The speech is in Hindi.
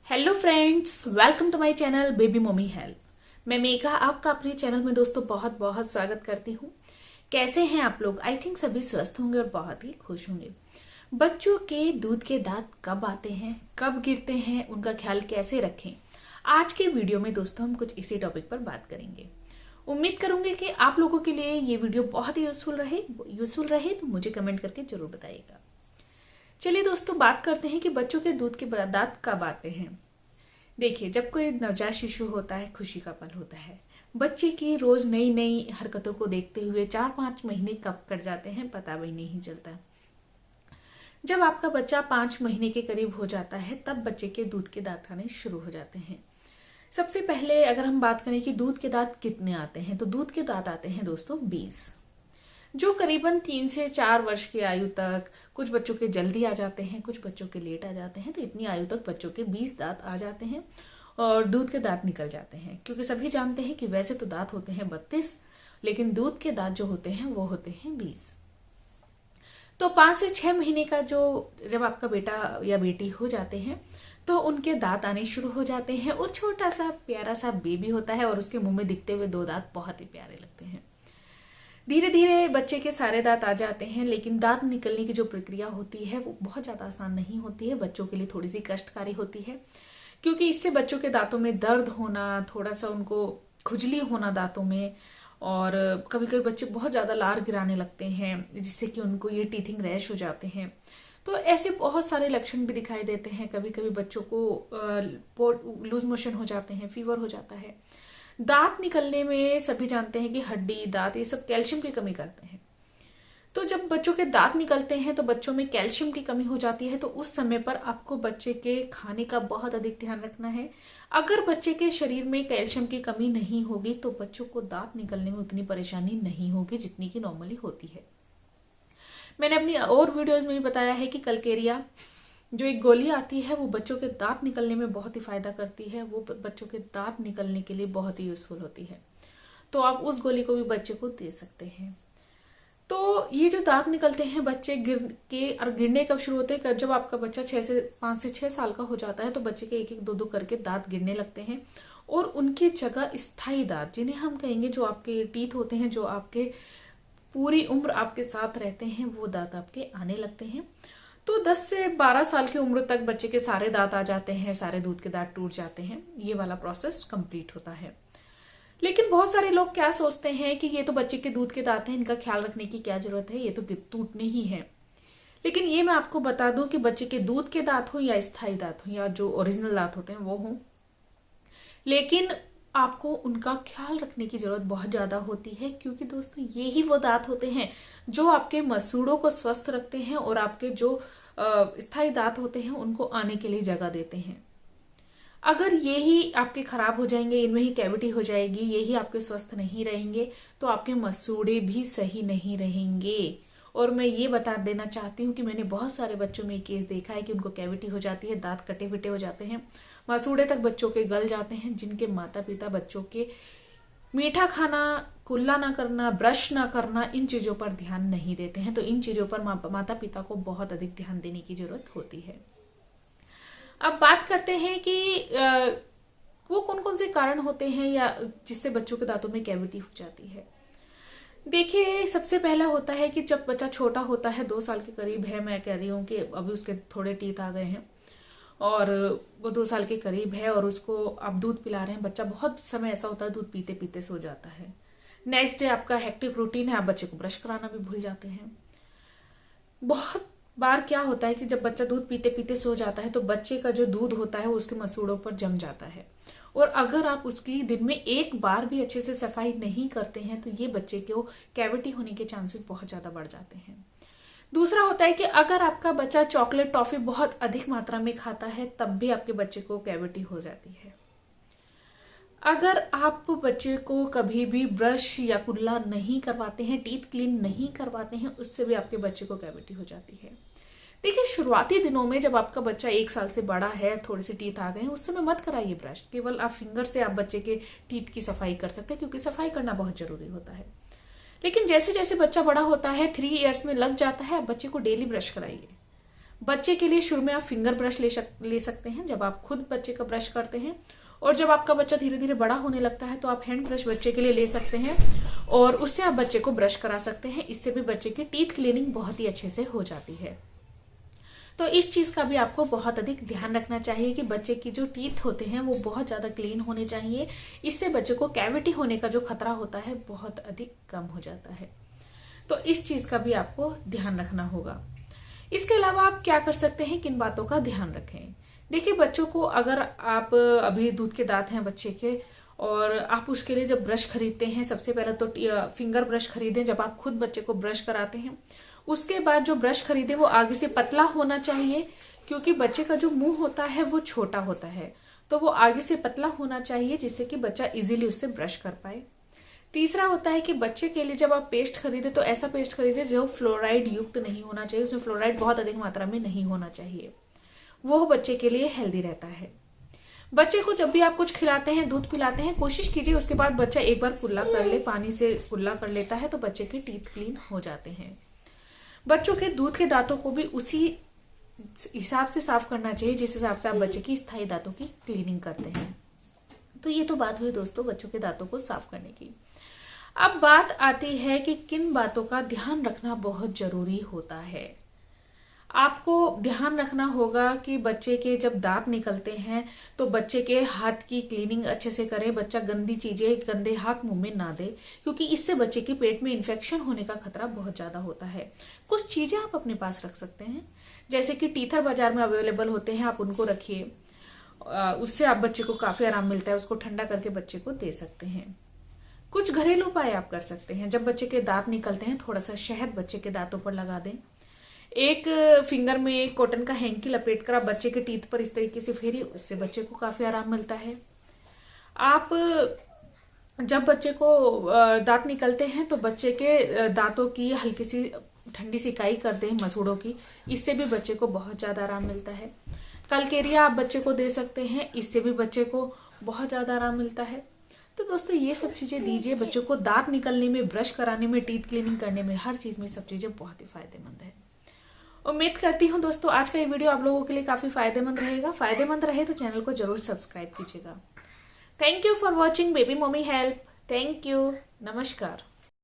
Hello friends, welcome to my channel baby mummy help. मैं मेघा आपका अपने चैनल में दोस्तों बहुत बहुत स्वागत करती हूँ। कैसे हैं आप लोग? आई थिंक सभी स्वस्थ होंगे और बहुत ही खुश होंगे। बच्चों के दूध के दांत कब आते हैं, कब गिरते हैं, उनका ख्याल कैसे रखें, आज के वीडियो में दोस्तों हम कुछ इसी टॉपिक पर बात करेंगे। उम्मीद करूंगी कि आप लोगों के लिए ये वीडियो बहुत ही यूजफुल रहे तो मुझे कमेंट करके जरूर बताइएगा। चलिए दोस्तों, बात करते हैं कि बच्चों के दूध के दांत कब आते हैं। देखिए, जब कोई नवजात शिशु होता है, खुशी का पल होता है। बच्चे की रोज नई नई हरकतों को देखते हुए 4-5 महीने कब कट जाते हैं पता भी नहीं चलता। जब आपका बच्चा 5 महीने के करीब हो जाता है तब बच्चे के दूध के दांत आने शुरू हो जाते हैं। सबसे पहले अगर हम बात करें कि दूध के दांत कितने आते हैं, तो दूध के दांत आते हैं दोस्तों 20, जो करीबन 3 से 4 वर्ष की आयु तक। कुछ बच्चों के जल्दी आ जाते हैं, कुछ बच्चों के लेट आ जाते हैं, तो इतनी आयु तक बच्चों के 20 दांत आ जाते हैं और दूध के दांत निकल जाते हैं। क्योंकि सभी जानते हैं कि वैसे तो दांत होते हैं 32, लेकिन दूध के दांत जो होते हैं वो होते हैं 20। तो 5 से 6 महीने का जब आपका बेटा या बेटी हो जाते हैं तो उनके दांत आने शुरू हो जाते हैं और छोटा सा प्यारा सा बेबी होता है और उसके मुंह में दिखते हुए 2 दांत बहुत ही प्यारे लगते हैं। धीरे धीरे बच्चे के सारे दांत आ जाते हैं, लेकिन दांत निकलने की जो प्रक्रिया होती है वो बहुत ज़्यादा आसान नहीं होती है। बच्चों के लिए थोड़ी सी कष्टकारी होती है, क्योंकि इससे बच्चों के दांतों में दर्द होना, थोड़ा सा उनको खुजली होना दांतों में, और कभी कभी बच्चे बहुत ज़्यादा लार गिराने लगते हैं जिससे कि उनको ये टीथिंग रैश हो जाते हैं। तो ऐसे बहुत सारे लक्षण भी दिखाई देते हैं। कभी कभी बच्चों को लूज मोशन हो जाते हैं, फीवर हो जाता है। दांत निकलने में सभी जानते हैं कि हड्डी, दांत, ये सब कैल्शियम की कमी करते हैं। तो जब बच्चों के दांत निकलते हैं तो बच्चों में कैल्शियम की कमी हो जाती है। तो उस समय पर आपको बच्चे के खाने का बहुत अधिक ध्यान रखना है। अगर बच्चे के शरीर में कैल्शियम की कमी नहीं होगी तो बच्चों को दांत निकलने में उतनी परेशानी नहीं होगी जितनी की नॉर्मली होती है। मैंने अपनी और वीडियोज में भी बताया है कि कलकेरिया जो एक गोली आती है वो बच्चों के दांत निकलने में बहुत ही फायदा करती है। वो बच्चों के दांत निकलने के लिए बहुत ही यूजफुल होती है, तो आप उस गोली को भी बच्चे को दे सकते हैं। तो ये जो दांत निकलते हैं बच्चे गिरने कब शुरू होते हैं? जब आपका बच्चा 5 से 6 साल का हो जाता है तो बच्चे के 1-1, 2-2 करके दांत गिरने लगते हैं और उनकी जगह स्थायी दांत, जिन्हें हम कहेंगे जो आपके टीथ होते हैं, जो आपके पूरी उम्र आपके साथ रहते हैं, वो दांत आपके आने लगते हैं। तो 10 से 12 साल की उम्र तक बच्चे के सारे दांत आ जाते हैं, सारे दूध के दांत टूट जाते हैं। ये वाला प्रोसेस कंप्लीट होता है। लेकिन बहुत सारे लोग क्या सोचते हैं कि ये तो बच्चे के दूध के दांत हैं, इनका ख्याल रखने की क्या जरूरत है, ये तो टूटने ही है। लेकिन ये मैं आपको बता दूं कि बच्चे के दूध के दांत हो या स्थायी दांत हो या जो ओरिजिनल दांत होते हैं वो हो, लेकिन आपको उनका ख्याल रखने की जरूरत बहुत ज्यादा होती है। क्योंकि दोस्तों ये ही वो दांत होते हैं जो आपके मसूड़ों को स्वस्थ रखते हैं और आपके जो स्थायी दांत होते हैं उनको आने के लिए जगह देते हैं। अगर ये ही आपके खराब हो जाएंगे, इनमें ही कैविटी हो जाएगी, ये ही आपके स्वस्थ नहीं रहेंगे, तो आपके मसूड़े भी सही नहीं रहेंगे। और मैं ये बता देना चाहती हूँ कि मैंने बहुत सारे बच्चों में केस देखा है कि उनको कैविटी हो जाती है, दांत कटे फिटे हो जाते हैं, मसूड़े तक बच्चों के गल जाते हैं, जिनके माता पिता बच्चों के मीठा खाना, कुल्ला ना करना, ब्रश ना करना, इन चीजों पर ध्यान नहीं देते हैं। तो इन चीजों पर माता पिता को बहुत अधिक ध्यान देने की जरूरत होती है। अब बात करते हैं कि वो कौन कौन से कारण होते हैं या जिससे बच्चों के दांतों में कैविटी हो जाती है। देखिए, सबसे पहला होता है कि जब बच्चा छोटा होता है, 2 साल के करीब है, मैं कह रही हूँ कि अभी उसके थोड़े टीथ आ गए हैं और वो 2 साल के करीब है और उसको आप दूध पिला रहे हैं, बच्चा बहुत समय ऐसा होता है दूध पीते पीते सो जाता है। नेक्स्ट डे आपका हेक्टिक रूटीन है, आप बच्चे को ब्रश कराना भी भूल जाते हैं। बहुत बार क्या होता है कि जब बच्चा दूध पीते पीते सो जाता है तो बच्चे का जो दूध होता है वो उसके मसूड़ों पर जम जाता है, और अगर आप उसकी दिन में एक बार भी अच्छे से सफाई नहीं करते हैं तो ये बच्चे को कैविटी होने के चांसेस बहुत ज्यादा बढ़ जाते हैं। दूसरा होता है कि अगर आपका बच्चा चॉकलेट, टॉफी बहुत अधिक मात्रा में खाता है तब भी आपके बच्चे को कैविटी हो जाती है। अगर आप बच्चे को कभी भी ब्रश या कुल्ला नहीं करवाते हैं, टीथ क्लीन नहीं करवाते हैं, उससे भी आपके बच्चे को कैविटी हो जाती है। देखिए, शुरुआती दिनों में जब आपका बच्चा 1 साल से बड़ा है, थोड़े से टीथ आ गए हैं, उस समय मत कराइए ब्रश। केवल आप फिंगर से आप बच्चे के टीथ की सफाई कर सकते हैं, क्योंकि सफाई करना बहुत जरूरी होता है। लेकिन जैसे जैसे बच्चा बड़ा होता है, 3 इयर्स में लग जाता है, आप बच्चे को डेली ब्रश कराइए। बच्चे के लिए शुरू में आप फिंगर ब्रश ले सकते हैं जब आप खुद बच्चे का ब्रश करते हैं, और जब आपका बच्चा धीरे धीरे बड़ा होने लगता है तो आप हैंड ब्रश बच्चे के लिए ले सकते हैं और उससे आप बच्चे को ब्रश करा सकते हैं। इससे भी बच्चे की टीथ क्लीनिंग बहुत ही अच्छे से हो जाती है। तो इस चीज़ का भी आपको बहुत अधिक ध्यान रखना चाहिए कि बच्चे की जो टीथ होते हैं वो बहुत ज़्यादा क्लीन होने चाहिए। इससे बच्चे को कैविटी होने का जो खतरा होता है बहुत अधिक कम हो जाता है। तो इस चीज़ का भी आपको ध्यान रखना होगा। इसके अलावा आप क्या कर सकते हैं, किन बातों का ध्यान रखें। देखिए, बच्चों को अगर आप अभी दूध के दांत हैं बच्चे के और आप उसके लिए जब ब्रश खरीदते हैं, सबसे पहले तो फिंगर ब्रश खरीदें जब आप खुद बच्चे को ब्रश कराते हैं। उसके बाद जो ब्रश खरीदे वो आगे से पतला होना चाहिए, क्योंकि बच्चे का जो मुंह होता है वो छोटा होता है, तो वो आगे से पतला होना चाहिए जिससे कि बच्चा इजीली उससे ब्रश कर पाए। तीसरा होता है कि बच्चे के लिए जब आप पेस्ट खरीदे तो ऐसा पेस्ट खरीदे जो फ्लोराइड युक्त नहीं होना चाहिए, उसमें फ्लोराइड बहुत अधिक मात्रा में नहीं होना चाहिए, वो बच्चे के लिए हेल्दी रहता है। बच्चे को जब भी आप कुछ खिलाते हैं, दूध पिलाते हैं, कोशिश कीजिए उसके बाद बच्चा एक बार कुल्ला कर ले, पानी से कुल्ला कर लेता है तो बच्चे के टीथ क्लीन हो जाते हैं। बच्चों के दूध के दांतों को भी उसी हिसाब से साफ करना चाहिए जिस हिसाब से आप बच्चे की स्थायी दांतों की क्लीनिंग करते हैं। तो ये तो बात हुई दोस्तों बच्चों के दांतों को साफ करने की। अब बात आती है कि किन बातों का ध्यान रखना बहुत जरूरी होता है। आपको ध्यान रखना होगा कि बच्चे के जब दांत निकलते हैं तो बच्चे के हाथ की क्लीनिंग अच्छे से करें। बच्चा गंदी चीजें, गंदे हाथ मुंह में ना दे, क्योंकि इससे बच्चे के पेट में इन्फेक्शन होने का खतरा बहुत ज्यादा होता है। कुछ चीजें आप अपने पास रख सकते हैं, जैसे कि टीथर बाजार में अवेलेबल होते हैं, आप उनको रखिए, उससे आप बच्चे को काफी आराम मिलता है। उसको ठंडा करके बच्चे को दे सकते हैं। कुछ घरेलू उपाय आप कर सकते हैं। जब बच्चे के दांत निकलते हैं थोड़ा सा शहद बच्चे के दांतों पर लगा दें। एक फिंगर में एक कॉटन का हैंकी लपेट कर आप बच्चे के टीथ पर इस तरीके से फेरिए, उससे बच्चे को काफी आराम मिलता है। आप जब बच्चे को दांत निकलते हैं तो बच्चे के दांतों की हल्की सी ठंडी सिकाई कर दें मसूड़ों की, इससे भी बच्चे को बहुत ज्यादा आराम मिलता है। कलकेरिया आप बच्चे को दे सकते हैं, इससे भी बच्चे को बहुत ज्यादा आराम मिलता है। तो दोस्तों ये सब चीजें दीजिए बच्चों को। दांत निकलने में, ब्रश कराने में, टीथ क्लीनिंग करने में, हर चीज में सब चीजें बहुत ही फायदेमंद है। उम्मीद करती हूँ दोस्तों आज का ये वीडियो आप लोगों के लिए काफी फायदेमंद रहेगा। फायदेमंद रहे तो चैनल को जरूर सब्सक्राइब कीजिएगा। Thank you for watching baby mummy help. Thank you. नमस्कार।